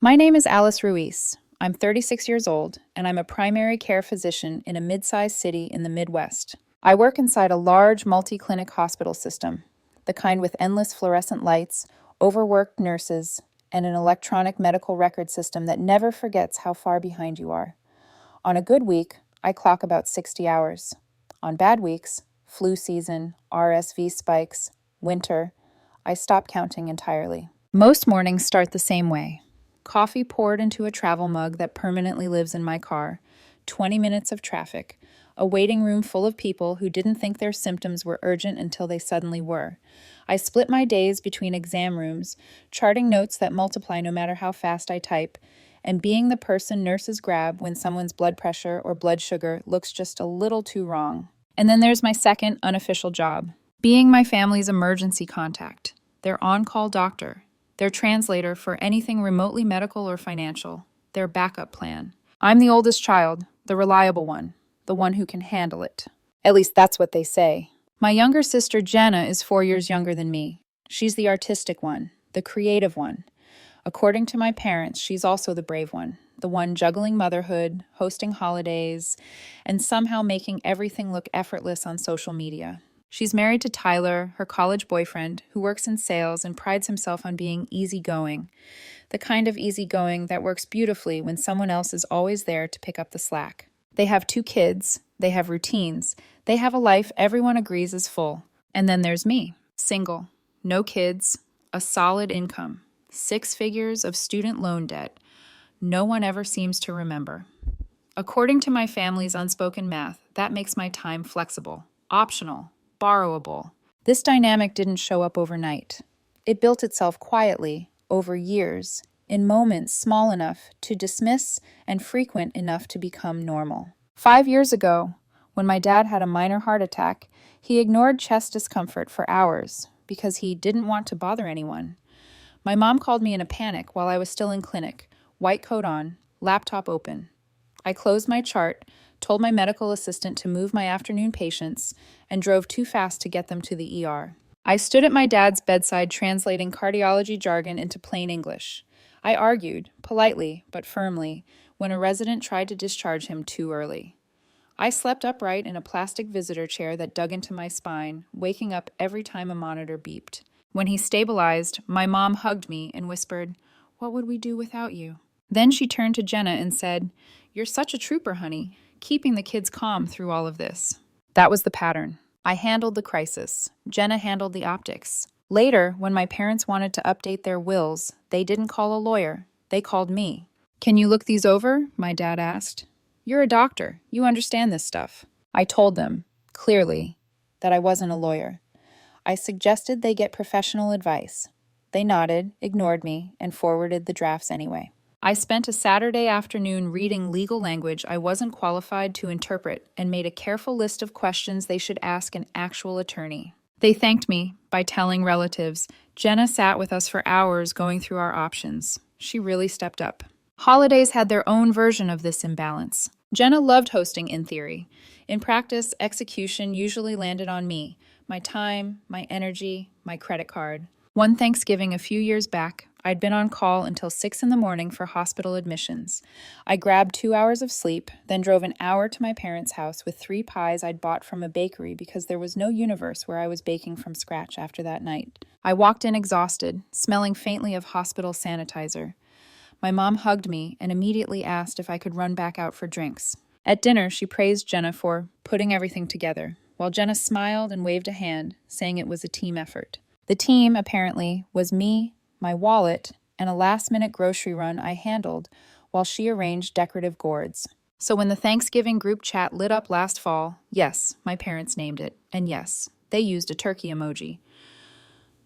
My name is Alice Ruiz. I'm 36 years old, and I'm a primary care physician in a mid-sized city in the Midwest. I work inside a large multi-clinic hospital system, the kind with endless fluorescent lights, overworked nurses, and an electronic medical record system that never forgets how far behind you are. On a good week, I clock about 60 hours. On bad weeks, flu season, RSV spikes, winter, I stop counting entirely. Most mornings start the same way. Coffee poured into a travel mug that permanently lives in my car, 20 minutes of traffic, a waiting room full of people who didn't think their symptoms were urgent until they suddenly were. I split my days between exam rooms, charting notes that multiply no matter how fast I type, and being the person nurses grab when someone's blood pressure or blood sugar looks just a little too wrong. And then there's my second unofficial job, being my family's emergency contact, their on-call doctor, their translator for anything remotely medical or financial, their backup plan. I'm the oldest child, the reliable one, the one who can handle it. At least that's what they say. My younger sister Jenna is 4 years younger than me. She's the artistic one, the creative one. According to my parents, she's also the brave one juggling motherhood, hosting holidays, and somehow making everything look effortless on social media. She's married to Tyler, her college boyfriend, who works in sales and prides himself on being easygoing, the kind of easygoing that works beautifully when someone else is always there to pick up the slack. They have 2 kids, they have routines, they have a life everyone agrees is full. And then there's me, single, no kids, a solid income, 6 figures of student loan debt. No one ever seems to remember. According to my family's unspoken math, that makes my time flexible, optional, borrowable. This dynamic didn't show up overnight. It built itself quietly, over years, in moments small enough to dismiss and frequent enough to become normal. 5 years ago, when my dad had a minor heart attack, he ignored chest discomfort for hours because he didn't want to bother anyone. My mom called me in a panic while I was still in clinic, white coat on, laptop open. I closed my chart, told my medical assistant to move my afternoon patients, and drove too fast to get them to the ER. I stood at my dad's bedside translating cardiology jargon into plain English. I argued, politely but firmly, when a resident tried to discharge him too early. I slept upright in a plastic visitor chair that dug into my spine, waking up every time a monitor beeped. When he stabilized, my mom hugged me and whispered, "What would we do without you?" Then she turned to Jenna and said, "You're such a trooper, honey, keeping the kids calm through all of this." That was the pattern. I handled the crisis. Jenna handled the optics. Later, when my parents wanted to update their wills, they didn't call a lawyer. They called me. "Can you look these over?" my dad asked. "You're a doctor. You understand this stuff." I told them, clearly, that I wasn't a lawyer. I suggested they get professional advice. They nodded, ignored me, and forwarded the drafts anyway. I spent a Saturday afternoon reading legal language I wasn't qualified to interpret and made a careful list of questions they should ask an actual attorney. They thanked me by telling relatives. Jenna sat with us for hours going through our options. She really stepped up. Holidays had their own version of this imbalance. Jenna loved hosting in theory. In practice, execution usually landed on me. My time, my energy, my credit card. One Thanksgiving a few years back, I'd been on call until 6 in the morning for hospital admissions. I grabbed 2 hours of sleep, then drove an hour to my parents' house with 3 pies I'd bought from a bakery because there was no universe where I was baking from scratch after that night. I walked in exhausted, smelling faintly of hospital sanitizer. My mom hugged me and immediately asked if I could run back out for drinks. At dinner, she praised Jenna for putting everything together, while Jenna smiled and waved a hand, saying it was a team effort. The team, apparently, was me, my wallet, and a last-minute grocery run I handled while she arranged decorative gourds. So when the Thanksgiving group chat lit up last fall, yes, my parents named it, and yes, they used a turkey emoji.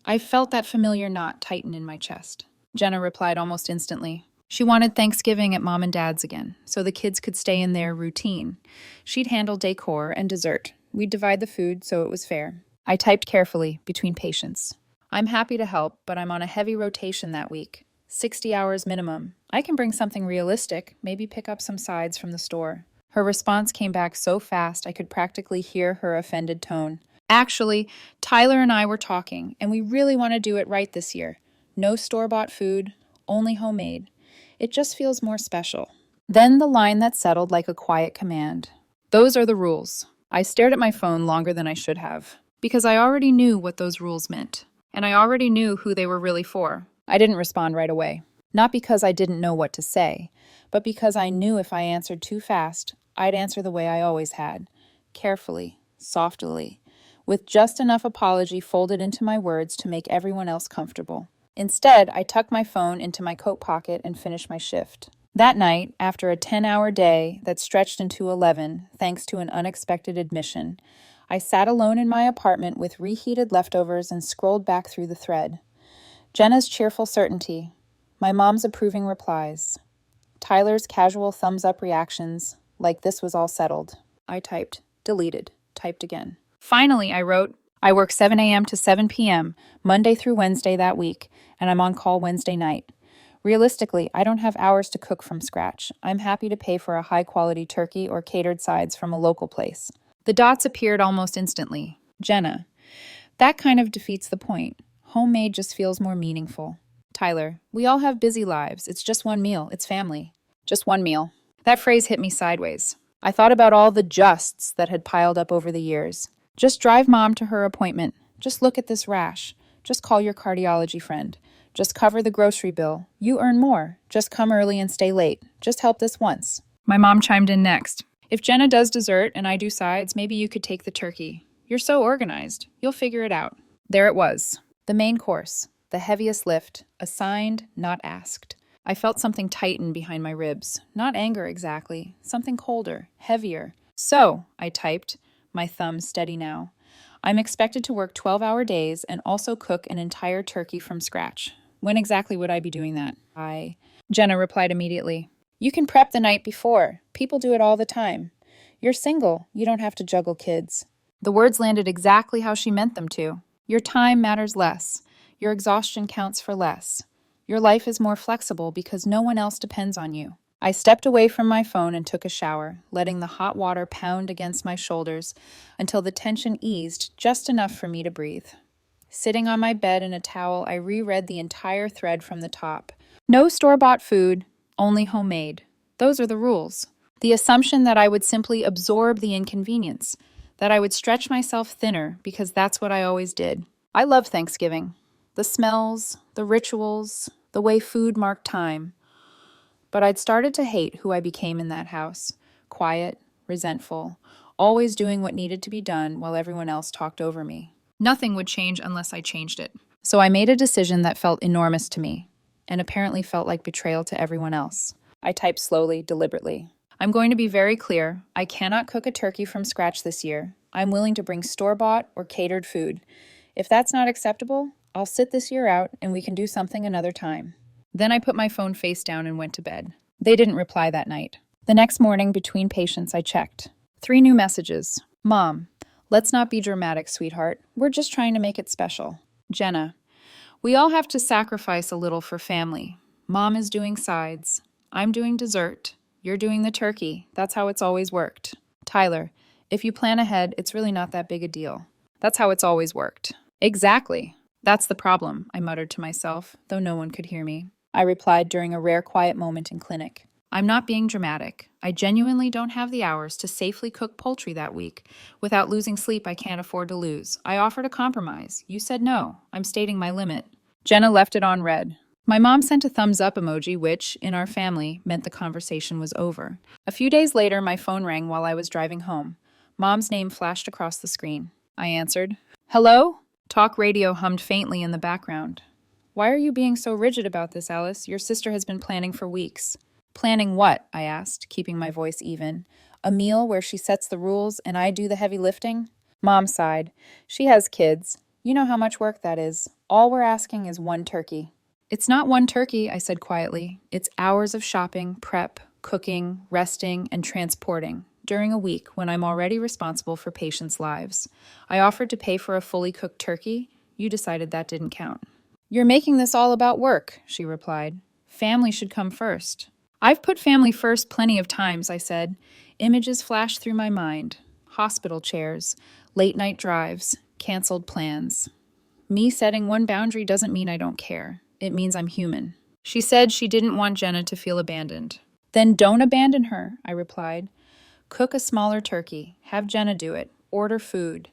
I felt that familiar knot tighten in my chest. Jenna replied almost instantly. She wanted Thanksgiving at Mom and Dad's again, so the kids could stay in their routine. She'd handle decor and dessert. We'd divide the food so it was fair. I typed carefully between patients. "I'm happy to help, but I'm on a heavy rotation that week. 60 hours minimum. I can bring something realistic, maybe pick up some sides from the store." Her response came back so fast I could practically hear her offended tone. "Actually, Tyler and I were talking, and we really want to do it right this year. No store-bought food, only homemade. It just feels more special. Then the line that settled like a quiet command. Those are the rules. I stared at my phone longer than I should have, because I already knew what those rules meant, and I already knew who they were really for. I didn't respond right away. Not because I didn't know what to say, but because I knew if I answered too fast, I'd answer the way I always had, carefully, softly, with just enough apology folded into my words to make everyone else comfortable. Instead, I tucked my phone into my coat pocket and finished my shift. That night, after a 10-hour day that stretched into 11, thanks to an unexpected admission, I sat alone in my apartment with reheated leftovers and scrolled back through the thread. Jenna's cheerful certainty, my mom's approving replies, Tyler's casual thumbs-up reactions, like this was all settled. I typed, deleted, typed again. Finally, I wrote, I work 7 a.m. to 7 p.m., Monday through Wednesday that week, and I'm on call Wednesday night. Realistically, I don't have hours to cook from scratch. I'm happy to pay for a high-quality turkey or catered sides from a local place. The dots appeared almost instantly. Jenna. That kind of defeats the point. Homemade just feels more meaningful. Tyler. We all have busy lives. It's just one meal. It's family. Just one meal. That phrase hit me sideways. I thought about all the justs that had piled up over the years. Just drive mom to her appointment. Just look at this rash. Just call your cardiology friend. Just cover the grocery bill. You earn more. Just come early and stay late. Just help this once. My mom chimed in next. If Jenna does dessert and I do sides, maybe you could take the turkey. You're so organized. You'll figure it out. There it was. The main course. The heaviest lift. Assigned, not asked. I felt something tighten behind my ribs. Not anger exactly. Something colder, heavier. So, I typed, my thumb steady now. I'm expected to work 12-hour days and also cook an entire turkey from scratch. When exactly would I be doing that? Jenna replied immediately. You can prep the night before. People do it all the time. You're single. You don't have to juggle kids. The words landed exactly how she meant them to. Your time matters less. Your exhaustion counts for less. Your life is more flexible because no one else depends on you. I stepped away from my phone and took a shower, letting the hot water pound against my shoulders until the tension eased just enough for me to breathe. Sitting on my bed in a towel, I reread the entire thread from the top. No store-bought food, only homemade. Those are the rules. The assumption that I would simply absorb the inconvenience, that I would stretch myself thinner because that's what I always did. I love Thanksgiving. The smells, the rituals, the way food marked time. But I'd started to hate who I became in that house. Quiet, resentful, always doing what needed to be done while everyone else talked over me. Nothing would change unless I changed it. So I made a decision that felt enormous to me, and apparently felt like betrayal to everyone else. I typed slowly, deliberately. I'm going to be very clear. I cannot cook a turkey from scratch this year. I'm willing to bring store-bought or catered food. If that's not acceptable, I'll sit this year out and we can do something another time. Then I put my phone face down and went to bed. They didn't reply that night. The next morning, between patients, I checked. 3 new messages. Mom, let's not be dramatic, sweetheart. We're just trying to make it special. Jenna, we all have to sacrifice a little for family. Mom is doing sides. I'm doing dessert. You're doing the turkey. That's how it's always worked. Tyler, if you plan ahead, it's really not that big a deal. That's how it's always worked. Exactly. That's the problem, I muttered to myself, though no one could hear me. I replied during a rare quiet moment in clinic. I'm not being dramatic. I genuinely don't have the hours to safely cook poultry that week without losing sleep I can't afford to lose. I offered a compromise. You said no. I'm stating my limit. Jenna left it on red. My mom sent a thumbs up emoji, which, in our family, meant the conversation was over. A few days later, my phone rang while I was driving home. Mom's name flashed across the screen. I answered. Hello? Talk radio hummed faintly in the background. Why are you being so rigid about this, Alice? Your sister has been planning for weeks. Planning what? I asked, keeping my voice even. A meal where she sets the rules and I do the heavy lifting? Mom sighed. She has kids. You know how much work that is. All we're asking is one turkey. It's not one turkey, I said quietly. It's hours of shopping, prep, cooking, resting, and transporting during a week when I'm already responsible for patients' lives. I offered to pay for a fully cooked turkey. You decided that didn't count. You're making this all about work, she replied. Family should come first. I've put family first plenty of times, I said. Images flashed through my mind. Hospital chairs, late-night drives, canceled plans. Me setting one boundary doesn't mean I don't care. It means I'm human. She said she didn't want Jenna to feel abandoned. Then don't abandon her, I replied. Cook a smaller turkey. Have Jenna do it. Order food.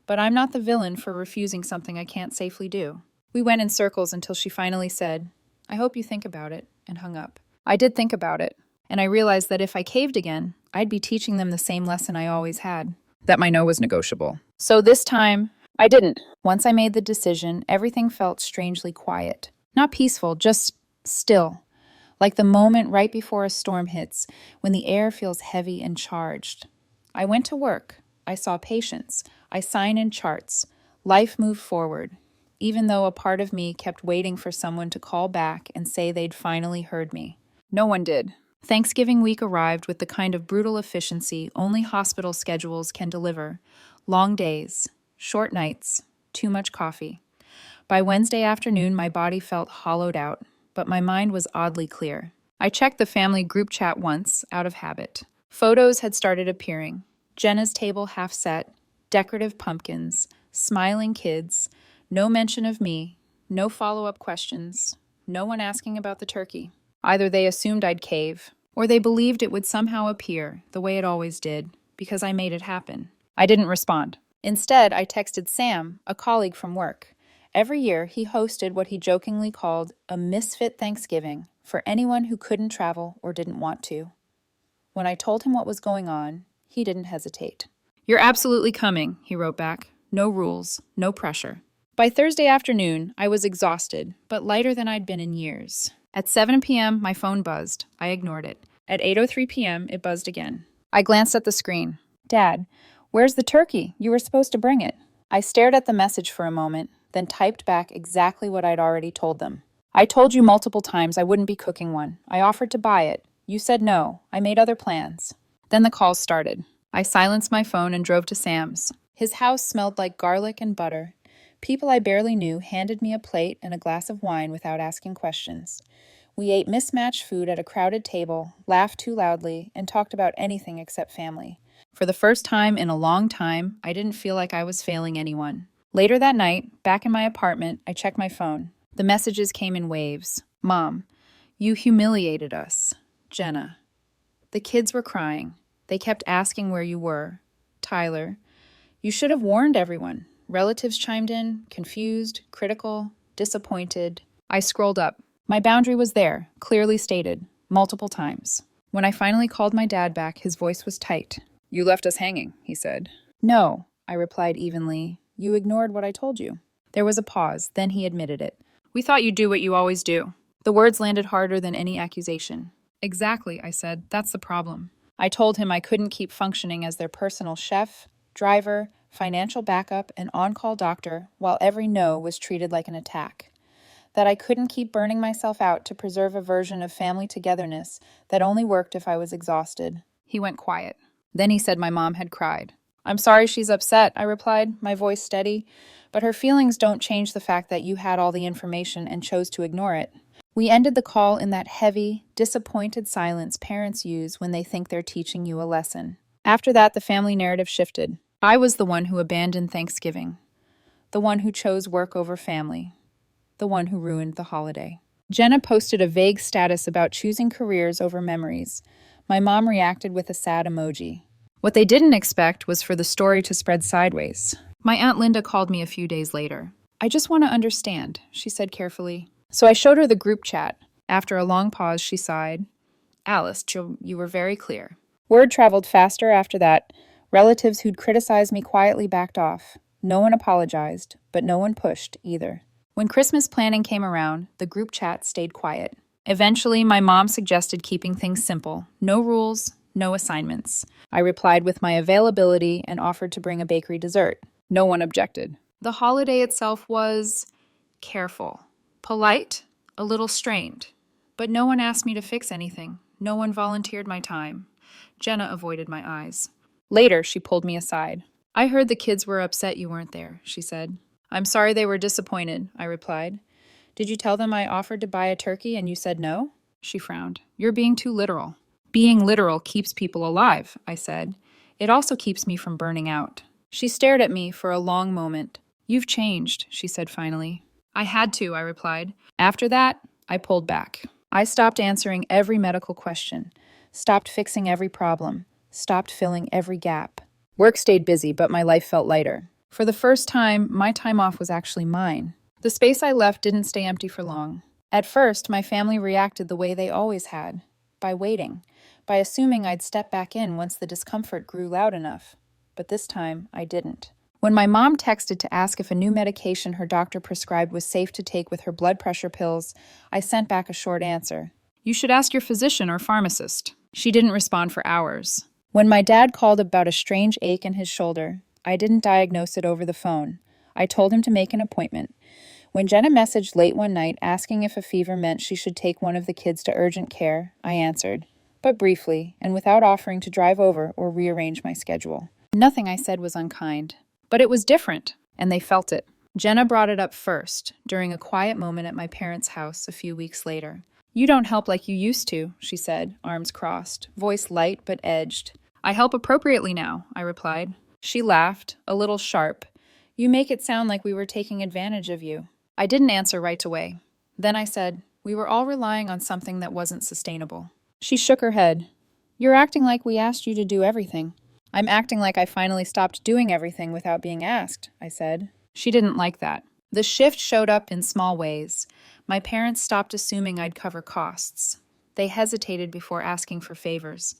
But I'm not the villain for refusing something I can't safely do. We went in circles until she finally said, I hope you think about it, and hung up. I did think about it, and I realized that if I caved again, I'd be teaching them the same lesson I always had, that my no was negotiable. So this time, I didn't. Once I made the decision, everything felt strangely quiet. Not peaceful, just still. Like the moment right before a storm hits, when the air feels heavy and charged. I went to work. I saw patients. I signed in charts. Life moved forward, even though a part of me kept waiting for someone to call back and say they'd finally heard me. No one did. Thanksgiving week arrived with the kind of brutal efficiency only hospital schedules can deliver. Long days, short nights, too much coffee. By Wednesday afternoon, my body felt hollowed out, but my mind was oddly clear. I checked the family group chat once, out of habit. Photos had started appearing. Jenna's table half set, decorative pumpkins, smiling kids, no mention of me, no follow-up questions, no one asking about the turkey. Either they assumed I'd cave, or they believed it would somehow appear, the way it always did, because I made it happen. I didn't respond. Instead, I texted Sam, a colleague from work. Every year, he hosted what he jokingly called a misfit Thanksgiving for anyone who couldn't travel or didn't want to. When I told him what was going on, he didn't hesitate. You're absolutely coming, he wrote back. No rules, no pressure. By Thursday afternoon, I was exhausted, but lighter than I'd been in years. At 7 p.m., my phone buzzed. I ignored it. At 8:03 p.m., it buzzed again. I glanced at the screen. Dad, where's the turkey? You were supposed to bring it. I stared at the message for a moment, then typed back exactly what I'd already told them. I told you multiple times I wouldn't be cooking one. I offered to buy it. You said no. I made other plans. Then the calls started. I silenced my phone and drove to Sam's. His house smelled like garlic and butter. People I barely knew handed me a plate and a glass of wine without asking questions. We ate mismatched food at a crowded table, laughed too loudly, and talked about anything except family. For the first time in a long time, I didn't feel like I was failing anyone. Later that night, back in my apartment, I checked my phone. The messages came in waves. Mom, you humiliated us. Jenna. The kids were crying. They kept asking where you were. Tyler. You should have warned everyone. Relatives chimed in, confused, critical, disappointed. I scrolled up. My boundary was there, clearly stated, multiple times. When I finally called my dad back, his voice was tight. You left us hanging, he said. No, I replied evenly. You ignored what I told you. There was a pause, then he admitted it. We thought you'd do what you always do. The words landed harder than any accusation. Exactly, I said. That's the problem. I told him I couldn't keep functioning as their personal chef, driver, financial backup, and on-call doctor while every no was treated like an attack. That I couldn't keep burning myself out to preserve a version of family togetherness that only worked if I was exhausted. He went quiet. Then he said my mom had cried. I'm sorry she's upset, I replied, my voice steady, but her feelings don't change the fact that you had all the information and chose to ignore it. We ended the call in that heavy, disappointed silence parents use when they think they're teaching you a lesson. After that, the family narrative shifted. I was the one who abandoned Thanksgiving, the one who chose work over family, the one who ruined the holiday. Jenna posted a vague status about choosing careers over memories. My mom reacted with a sad emoji. What they didn't expect was for the story to spread sideways. My Aunt Linda called me a few days later. I just want to understand, she said carefully. So I showed her the group chat. After a long pause, she sighed. Alice, you were very clear. Word traveled faster after that. Relatives who'd criticized me quietly backed off. No one apologized, but no one pushed either. When Christmas planning came around, the group chat stayed quiet. Eventually, my mom suggested keeping things simple. No rules, no assignments. I replied with my availability and offered to bring a bakery dessert. No one objected. The holiday itself was careful, polite, a little strained. But no one asked me to fix anything. No one volunteered my time. Jenna avoided my eyes. Later, she pulled me aside. I heard the kids were upset you weren't there, she said. I'm sorry they were disappointed, I replied. Did you tell them I offered to buy a turkey and you said no? She frowned. You're being too literal. Being literal keeps people alive, I said. It also keeps me from burning out. She stared at me for a long moment. You've changed, she said finally. I had to, I replied. After that, I pulled back. I stopped answering every medical question, stopped fixing every problem, stopped filling every gap. Work stayed busy, but my life felt lighter. For the first time, my time off was actually mine. The space I left didn't stay empty for long. At first, my family reacted the way they always had, by waiting, by assuming I'd step back in once the discomfort grew loud enough. But this time, I didn't. When my mom texted to ask if a new medication her doctor prescribed was safe to take with her blood pressure pills, I sent back a short answer. You should ask your physician or pharmacist. She didn't respond for hours. When my dad called about a strange ache in his shoulder, I didn't diagnose it over the phone. I told him to make an appointment. When Jenna messaged late one night asking if a fever meant she should take one of the kids to urgent care, I answered, but briefly and without offering to drive over or rearrange my schedule. Nothing I said was unkind, but it was different, and they felt it. Jenna brought it up first, during a quiet moment at my parents' house a few weeks later. You don't help like you used to, she said, arms crossed, voice light but edged. I help appropriately now, I replied. She laughed, a little sharp. You make it sound like we were taking advantage of you. I didn't answer right away. Then I said, we were all relying on something that wasn't sustainable. She shook her head. You're acting like we asked you to do everything. I'm acting like I finally stopped doing everything without being asked, I said. She didn't like that. The shift showed up in small ways. My parents stopped assuming I'd cover costs. They hesitated before asking for favors.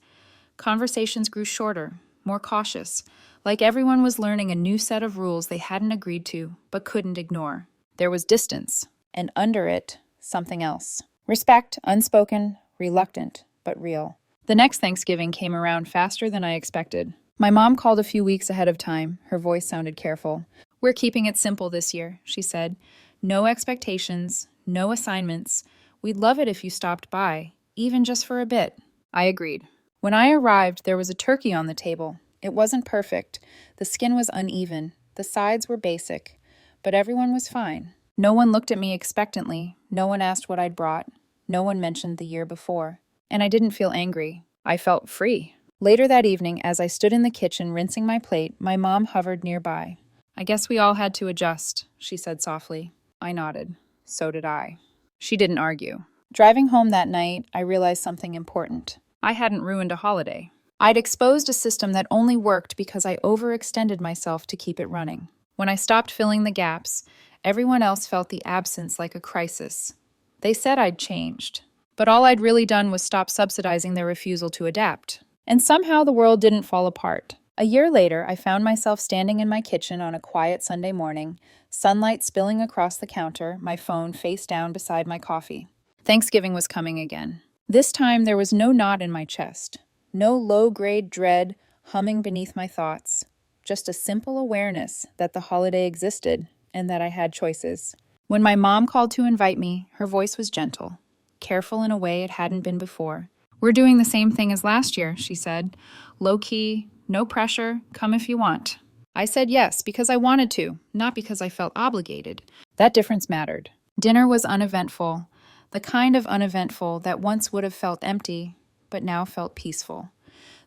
Conversations grew shorter, more cautious, like everyone was learning a new set of rules they hadn't agreed to but couldn't ignore. There was distance, and under it, something else. Respect, unspoken, reluctant, but real. The next Thanksgiving came around faster than I expected. My mom called a few weeks ahead of time. Her voice sounded careful. We're keeping it simple this year, she said. No expectations, no assignments. We'd love it if you stopped by, even just for a bit. I agreed. When I arrived, there was a turkey on the table. It wasn't perfect. The skin was uneven. The sides were basic. But everyone was fine. No one looked at me expectantly. No one asked what I'd brought. No one mentioned the year before. And I didn't feel angry. I felt free. Later that evening, as I stood in the kitchen rinsing my plate, my mom hovered nearby. I guess we all had to adjust, she said softly. I nodded. So did I. She didn't argue. Driving home that night, I realized something important. I hadn't ruined a holiday. I'd exposed a system that only worked because I overextended myself to keep it running. When I stopped filling the gaps, everyone else felt the absence like a crisis. They said I'd changed, but all I'd really done was stop subsidizing their refusal to adapt. And somehow the world didn't fall apart. A year later, I found myself standing in my kitchen on a quiet Sunday morning, sunlight spilling across the counter, my phone face down beside my coffee. Thanksgiving was coming again. This time there was no knot in my chest, no low-grade dread humming beneath my thoughts, just a simple awareness that the holiday existed and that I had choices. When my mom called to invite me, her voice was gentle, careful in a way it hadn't been before. We're doing the same thing as last year, she said. Low-key, no pressure, come if you want. I said yes because I wanted to, not because I felt obligated. That difference mattered. Dinner was uneventful, the kind of uneventful that once would have felt empty, but now felt peaceful.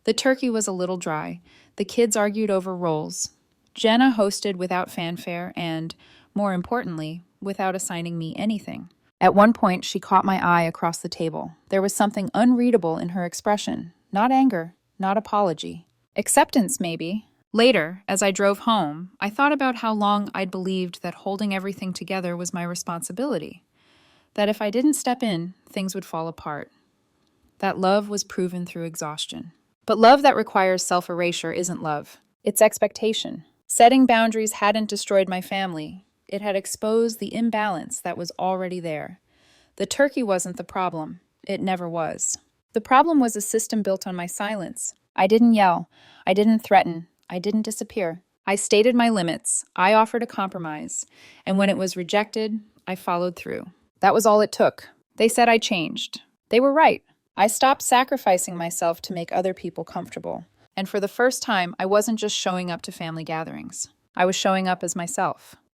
The turkey was a little dry. The kids argued over roles. Jenna hosted without fanfare and, more importantly, without assigning me anything. At one point, she caught my eye across the table. There was something unreadable in her expression. Not anger, not apology. Acceptance, maybe. Later, as I drove home, I thought about how long I'd believed that holding everything together was my responsibility. That if I didn't step in, things would fall apart. That love was proven through exhaustion. But love that requires self-erasure isn't love. It's expectation. Setting boundaries hadn't destroyed my family. It had exposed the imbalance that was already there. The turkey wasn't the problem. It never was. The problem was a system built on my silence. I didn't yell. I didn't threaten. I didn't disappear. I stated my limits. I offered a compromise. And when it was rejected, I followed through. That was all it took. They said I changed. They were right. I stopped sacrificing myself to make other people comfortable. And for the first time, I wasn't just showing up to family gatherings. I was showing up as myself.